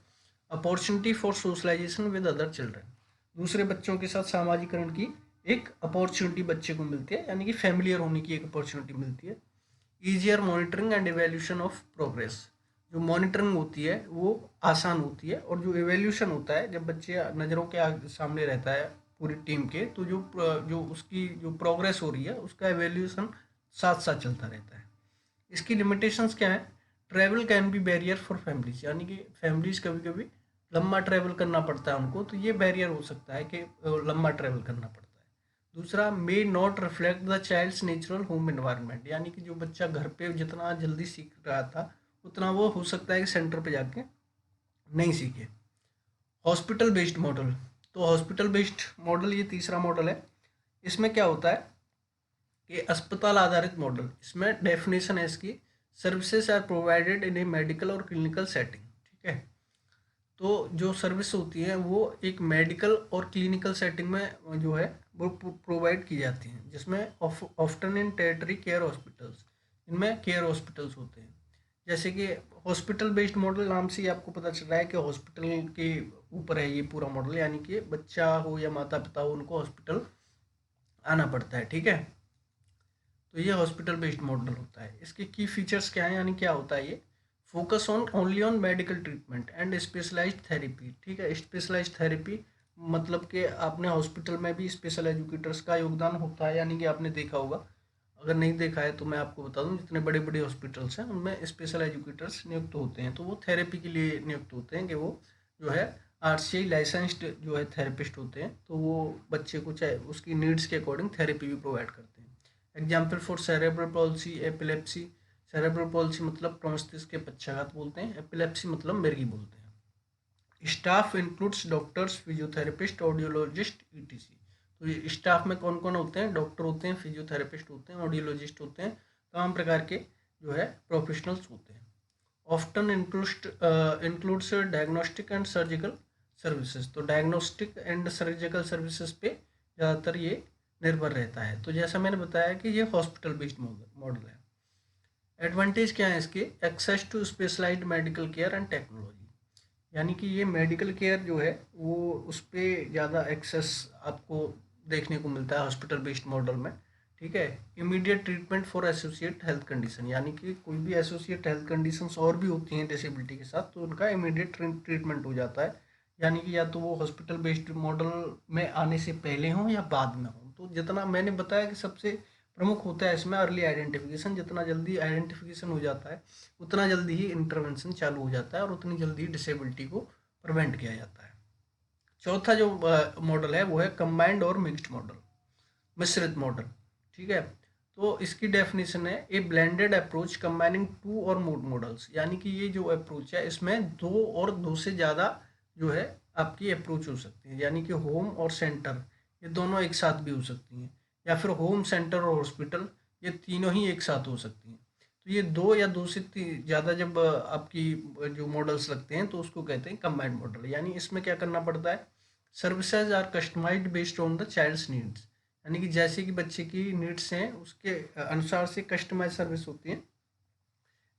Speaker 1: Opportunity for socialisation with other children. दूसरे बच्चों के साथ सामाजिकरण की एक अपॉर्चुनिटी बच्चे को मिलती है, यानी कि फैमिलियर होने की एक अपॉर्चुनिटी मिलती है। Easier monitoring and evaluation of progress. जो मॉनिटरिंग होती है वो आसान होती है, और जो एवेल्यूशन होता है जब बच्चे नज़रों के सामने रहता है पूरी टीम के, तो जो उसकी जो प्रोग्रेस हो रही है उसका एवेल्यूशन साथ साथ चलता रहता है। इसकी लिमिटेशंस क्या है? Travel can be barrier for families. यानी कि फैमिलीज कभी कभी लंबा ट्रैवल करना पड़ता है उनको, तो ये बैरियर हो सकता है कि लंबा ट्रैवल करना पड़ता है। दूसरा, may not reflect the child's natural home environment. यानी कि जो बच्चा घर पे जितना जल्दी सीख रहा था उतना वो हो सकता है कि सेंटर पे जाके नहीं सीखे। Hospital based model. तो हॉस्पिटल बेस्ड मॉडल ये तीसरा मॉडल है। इसमें क्या होता है कि अस्पताल आधारित मॉडल, इसमें डेफिनेशन है इसकी, services are provided in a medical और क्लिनिकल सेटिंग, ठीक है। तो जो सर्विस होती है वो एक मेडिकल और क्लिनिकल सेटिंग में जो है वो प्रोवाइड की जाती हैं, जिसमें ऑफ्टन इन टेरिटरी केयर हॉस्पिटल्स, इनमें केयर हॉस्पिटल्स होते हैं। जैसे कि हॉस्पिटल बेस्ड मॉडल नाम से ही आपको पता चल रहा है कि हॉस्पिटल के ऊपर है ये पूरा मॉडल, यानी कि बच्चा हो या माता पिता हो उनको हॉस्पिटल आना पड़ता है, ठीक है। तो ये हॉस्पिटल बेस्ड मॉडल होता है। इसके की फीचर्स क्या है, यानी क्या होता है ये? Focus on only on medical treatment and specialised therapy, ठीक है। स्पेशलाइज्ड थेरेपी मतलब कि आपने हॉस्पिटल में भी स्पेशल एजुकेटर्स का योगदान होता है, यानी कि आपने देखा होगा। अगर नहीं देखा है तो मैं आपको बता दूं, जितने बड़े बड़े हॉस्पिटल्स हैं उनमें स्पेशल एजुकेटर्स नियुक्त होते हैं, तो वो थेरेपी के लिए नियुक्त होते हैं, कि वो जो है आरसीआई लाइसेंस्ड जो है थेरेपिस्ट होते हैं, तो वो बच्चे को चाहे उसकी नीड्स के अकॉर्डिंग थेरेपी भी प्रोवाइड करते हैं। Example for cerebral palsy, epilepsy. Cerebral palsy मतलब मस्तिष्क के पक्षाघात बोलते हैं, एपिलेप्सी मतलब मिर्गी बोलते हैं। Staff includes doctors, physiotherapist, audiologist, etc. तो ये स्टाफ में कौन कौन होते हैं? डॉक्टर होते हैं, फिजियोथेरेपिस्ट होते हैं, ऑडियोलॉजिस्ट होते हैं, तमाम प्रकार के जो है प्रोफेशनल्स होते हैं। Often includes diagnostic and surgical services. तो डायग्नोस्टिक एंड सर्जिकल सर्विसेज पे ज़्यादातर ये निर्भर रहता है। तो जैसा मैंने बताया कि ये हॉस्पिटल बेस्ड मॉडल है। एडवांटेज क्या है इसके? Access to specialised medical care and technology, यानी कि ये मेडिकल केयर जो है वो उस पर ज़्यादा एक्सेस आपको देखने को मिलता है हॉस्पिटल बेस्ड मॉडल में। ठीक है। Immediate treatment for associate health condition, यानी कि कोई भी एसोसिएट हेल्थ कंडीशंस और भी होती हैं डिसेबिलिटी के साथ, तो उनका इमीडिएट ट्रीटमेंट हो जाता है। यानी कि या तो वो हॉस्पिटल बेस्ड मॉडल में आने से पहले हों या बाद में हों। तो जितना मैंने बताया कि सबसे प्रमुख होता है इसमें अर्ली आइडेंटिफिकेशन। जितना जल्दी आइडेंटिफिकेशन हो जाता है उतना जल्दी ही इंटरवेंशन चालू हो जाता है और उतनी जल्दी डिसेबिलिटी को प्रिवेंट किया जाता है। चौथा जो मॉडल है वो है कंबाइंड और मिक्स्ड मॉडल, मिश्रित मॉडल। ठीक है। तो इसकी डेफिनेशन है ए ब्लेंडेड अप्रोच कंबाइनिंग टू और मोर मॉडल्स, यानी कि ये जो अप्रोच है इसमें दो और दो से ज़्यादा जो है आपकी अप्रोच हो सकती है, यानी कि होम और सेंटर ये दोनों एक साथ भी हो सकती हैं, या फिर होम, सेंटर और हॉस्पिटल ये तीनों ही एक साथ हो सकती हैं। तो ये दो या दो से ज़्यादा जब आपकी जो मॉडल्स लगते हैं तो उसको कहते हैं कंबाइंड मॉडल। यानी इसमें क्या करना पड़ता है? Services are customised based on the child's needs, यानी कि जैसे कि बच्चे की नीड्स हैं उसके अनुसार से कस्टमाइज सर्विस होती है।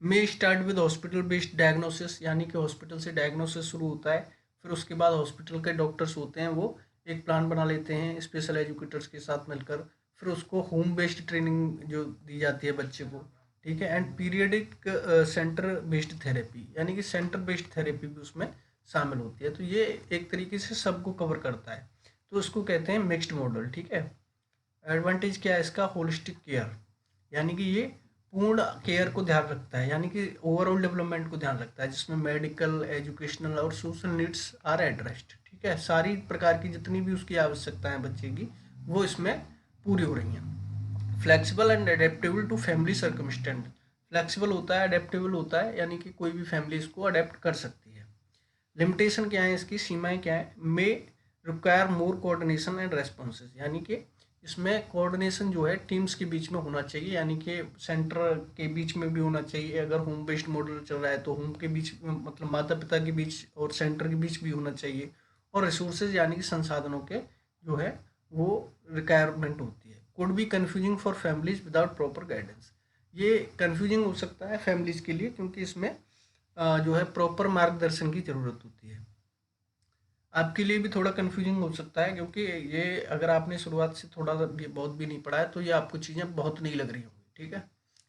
Speaker 1: May start with hospital based diagnosis, यानी कि हॉस्पिटल से डायग्नोसिस शुरू होता है, फिर उसके बाद हॉस्पिटल के डॉक्टर्स होते हैं वो एक प्लान बना लेते हैं स्पेशल एजुकेटर्स के साथ मिलकर, फिर उसको होम बेस्ड ट्रेनिंग जो दी जाती है बच्चे को। ठीक है। And periodic centre based therapy, यानी कि सेंटर बेस्ड थेरेपी भी उसमें शामिल होती है। तो ये एक तरीके से सबको कवर करता है, तो उसको कहते हैं मिक्स्ड मॉडल। ठीक है। एडवांटेज क्या है इसका? होलिस्टिक केयर, यानी कि ये पूर्ण केयर को ध्यान रखता है, यानी कि ओवरऑल डेवलपमेंट को ध्यान रखता है, जिसमें मेडिकल, एजुकेशनल और सोशल नीड्स आर एड्रेस्ड। ठीक है। सारी प्रकार की जितनी भी उसकी आवश्यकताएं हैं बच्चे की वो इसमें पूरी हो रही हैं। Flexible and adaptable to family circumstance, flexible होता है, अडेप्टेबल होता है, यानी कि कोई भी फैमिली इसको अडेप्ट कर सकती है। लिमिटेशन क्या है इसकी? सीमाएं क्या है? May require more coordination and responses, यानी कि इसमें कोऑर्डिनेशन जो है टीम्स के बीच में होना चाहिए, यानी कि सेंटर के बीच में भी होना चाहिए। अगर होम बेस्ड मॉडल चल रहा है तो होम के बीच मतलब माता पिता के बीच और सेंटर के बीच भी होना चाहिए। और रिसोर्सेज यानी कि संसाधनों के जो है वो रिक्वायरमेंट होती है। Could be confusing for families without proper guidance, ये कन्फ्यूजिंग हो सकता है फैमिलीज के लिए, क्योंकि इसमें जो है प्रॉपर मार्गदर्शन की ज़रूरत होती है। आपके लिए भी थोड़ा कन्फ्यूजिंग हो सकता है, क्योंकि ये अगर आपने शुरुआत से थोड़ा भी बहुत भी नहीं पढ़ा है तो ये आपको चीज़ें बहुत नहीं लग रही होंगी। ठीक है।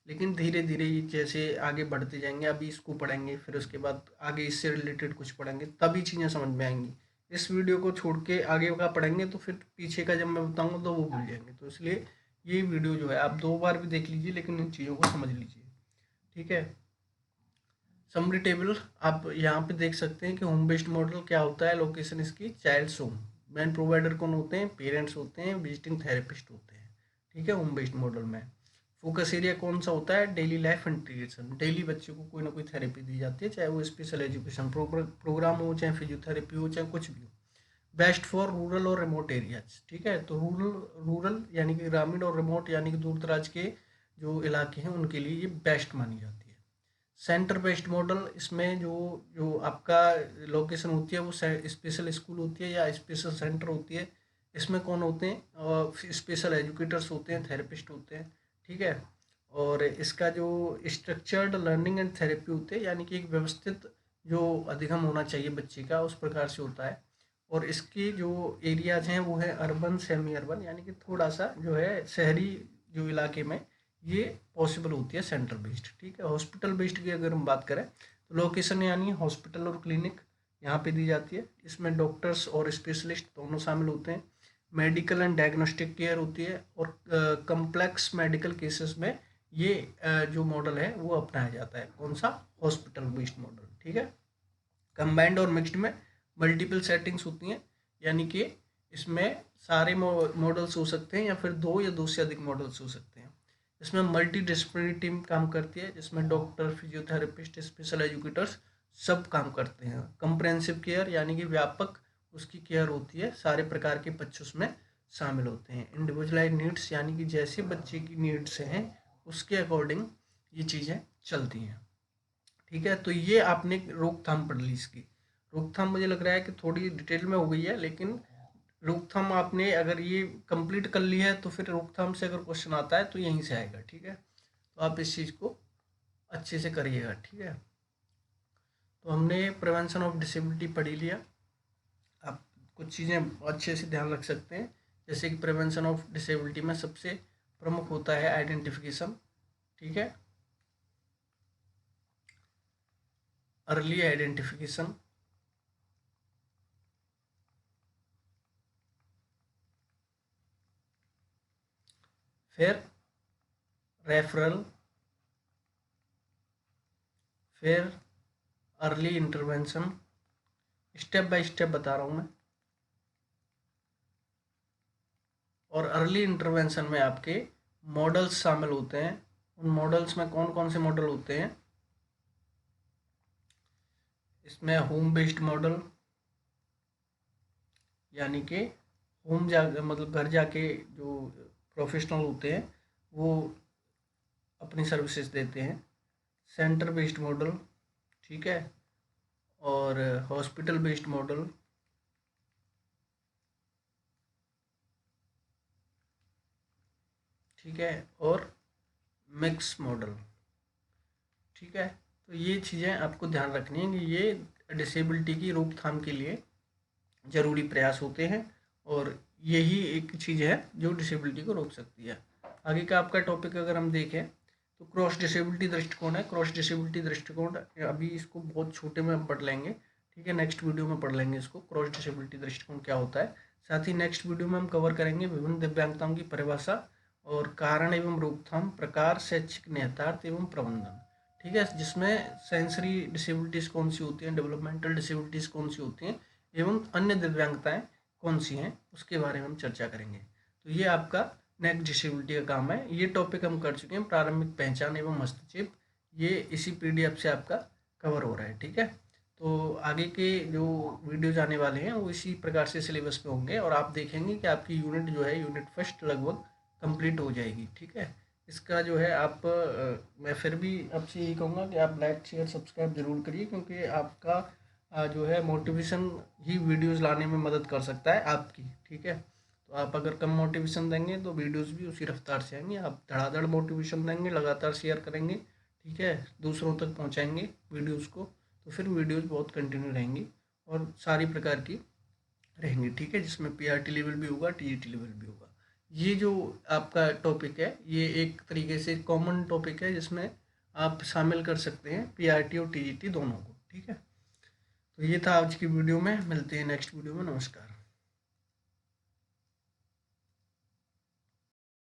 Speaker 1: लेकिन धीरे धीरे ये जैसे आगे बढ़ते जाएंगे, अभी इसको पढ़ेंगे फिर उसके बाद आगे इससे रिलेटेड कुछ पढ़ेंगे तभी चीज़ें समझ में आएंगी। इस वीडियो को छोड़ के आगे का पढ़ेंगे तो फिर पीछे का जब मैं बताऊँगा तो वो भूल जाएंगे। तो इसलिए ये वीडियो जो है आप 2 बार भी देख लीजिए, लेकिन इन चीज़ों को समझ लीजिए। ठीक है। समरी टेबल आप यहाँ पे देख सकते हैं कि होम बेस्ड मॉडल क्या होता है। लोकेशन इसकी चाइल्ड्स होम, मेन प्रोवाइडर कौन होते हैं? पेरेंट्स होते हैं, विजिटिंग थेरेपिस्ट होते हैं। ठीक है। होम बेस्ड मॉडल में फोकस एरिया कौन सा होता है? डेली लाइफ इंटीग्रेशन, डेली बच्चे को कोई ना कोई थेरेपी दी जाती है, चाहे वो स्पेशल एजुकेशन प्रोग्राम हो, चाहे फिजियोथेरेपी हो, चाहे कुछ भी हो। बेस्ट फॉर रूरल और रिमोट एरियाज। ठीक है। तो रूरल यानी कि ग्रामीण और रिमोट यानी कि दूर दराज के जो इलाके हैं उनके लिए ये बेस्ट मानी जाती है। सेंटर बेस्ड मॉडल, इसमें जो जो आपका लोकेशन होती है वो स्पेशल स्कूल होती है या स्पेशल सेंटर होती है। इसमें कौन होते हैं? स्पेशल एजुकेटर्स होते हैं, थेरेपिस्ट होते हैं। ठीक है। और इसका जो स्ट्रक्चर्ड लर्निंग एंड थेरेपी होते हैं, यानी कि एक व्यवस्थित जो अधिगम होना चाहिए बच्चे का उस प्रकार से होता है। और इसके जो एरियाज हैं वो है अर्बन, सेमी अर्बन, यानी कि थोड़ा सा जो है शहरी जो इलाके में ये पॉसिबल होती है सेंटर बेस्ड। ठीक है। हॉस्पिटल बेस्ड की अगर हम बात करें तो लोकेशन यानी हॉस्पिटल और क्लिनिक यहाँ पे दी जाती है। इसमें डॉक्टर्स और स्पेशलिस्ट दोनों शामिल होते हैं। मेडिकल एंड डायग्नोस्टिक केयर होती है, और कम्प्लेक्स मेडिकल केसेस में ये जो मॉडल है वो अपनाया जाता है। कौन सा? Hospital based model. ठीक है। कंबाइंड और मिक्स्ड में मल्टीपल सेटिंग्स होती हैं, यानी कि इसमें सारे मॉडल्स हो सकते हैं या फिर दो या दो से अधिक मॉडल्स हो सकते हैं। इसमें मल्टी डिसिप्लिनरी टीम काम करती है, जिसमें डॉक्टर, फिजियोथेरेपिस्ट, स्पेशल एजुकेटर्स सब काम करते हैं। कंप्रेहेंसिव केयर यानी कि व्यापक उसकी केयर होती है, सारे प्रकार के बच्चे उसमें शामिल होते हैं। इंडिविजुअलाइज नीड्स यानी कि जैसे बच्चे की नीड्स हैं उसके अकॉर्डिंग ये चीज़ें चलती हैं। ठीक है, तो ये आपने रोकथाम पढ़ ली। इसकी रोकथाम मुझे लग रहा है कि थोड़ी डिटेल में हो गई है, लेकिन रोकथाम आपने अगर ये कंप्लीट कर ली है तो फिर रोकथाम से अगर क्वेश्चन आता है तो यहीं से आएगा। ठीक है, तो आप इस चीज़ को अच्छे से करिएगा। ठीक है, तो हमने प्रिवेंशन ऑफ डिसेबिलिटी पढ़ ही लिया। आप कुछ चीज़ें अच्छे से ध्यान रख सकते हैं, जैसे कि प्रिवेंशन ऑफ डिसेबिलिटी में सबसे प्रमुख होता है आइडेंटिफिकेशन। ठीक है, अर्ली आइडेंटिफिकेशन, फिर रेफरल, फिर early intervention. Step by step बता रहा हूँ मैं। और अर्ली इंटरवेंशन में आपके मॉडल्स शामिल होते हैं। उन मॉडल्स में कौन कौन से मॉडल होते हैं? इसमें होम बेस्ड मॉडल यानी कि होम जा मतलब घर जाके जो प्रोफेशनल होते हैं वो अपनी सर्विसेज देते हैं। सेंटर बेस्ड मॉडल, ठीक है, और हॉस्पिटल बेस्ड मॉडल, ठीक है, और मिक्स मॉडल। ठीक है, तो ये चीज़ें आपको ध्यान रखनी है कि ये डिसेबिलिटी की रोकथाम के लिए ज़रूरी प्रयास होते हैं और यही एक चीज़ है जो डिसेबिलिटी को रोक सकती है। आगे का आपका टॉपिक अगर हम देखें तो क्रॉस डिसेबिलिटी दृष्टिकोण है। क्रॉस डिसेबिलिटी दृष्टिकोण अभी इसको बहुत छोटे में हम पढ़ लेंगे। ठीक है, नेक्स्ट वीडियो में पढ़ लेंगे इसको, क्रॉस डिसेबिलिटी दृष्टिकोण क्या होता है। साथ ही नेक्स्ट वीडियो में हम कवर करेंगे विभिन्न दिव्यांगताओं की परिभाषा और कारण एवं रोकथाम, प्रकार, शैक्षिक निहितार्थ एवं प्रबंधन। ठीक है, जिसमें सेंसरी डिसेबिलिटीज़ कौन सी होती हैं, डेवलपमेंटल डिसेबिलिटीज़ कौन सी होती हैं एवं अन्य दिव्यांगताएं कौन सी हैं उसके बारे में हम चर्चा करेंगे। तो ये आपका नेक्स्ट डिसेबिलिटी का काम है। ये टॉपिक हम कर चुके हैं, प्रारंभिक पहचान एवं हस्तक्षेप, ये इसी पीडीएफ से आपका कवर हो रहा है। ठीक है, तो आगे के जो वीडियोज आने वाले हैं वो इसी प्रकार से सिलेबस पे होंगे और आप देखेंगे कि आपकी यूनिट जो है यूनिट फर्स्ट लगभग कंप्लीट हो जाएगी। ठीक है, इसका जो है आप मैं फिर भी आपसे यही कहूँगा कि आप लाइक शेयर सब्सक्राइब जरूर करिए, क्योंकि आपका जो है मोटिवेशन ही वीडियोस लाने में मदद कर सकता है आपकी। ठीक है, तो आप अगर कम मोटिवेशन देंगे तो वीडियोस भी उसी रफ्तार से आएंगे। आप धड़ाधड़ मोटिवेशन देंगे, लगातार शेयर करेंगे, ठीक है, दूसरों तक पहुंचाएंगे वीडियोस को, तो फिर वीडियोस बहुत कंटिन्यू रहेंगी और सारी प्रकार की रहेंगी। ठीक है, जिसमें पीआरटी लेवल भी होगा, टीईटी लेवल भी होगा। ये जो आपका टॉपिक है ये एक तरीके से कॉमन टॉपिक है जिसमें आप शामिल कर सकते हैं पीआरटी और टीईटी दोनों को। ठीक है, तो ये था आज की वीडियो में, मिलते हैं नेक्स्ट वीडियो में। नमस्कार।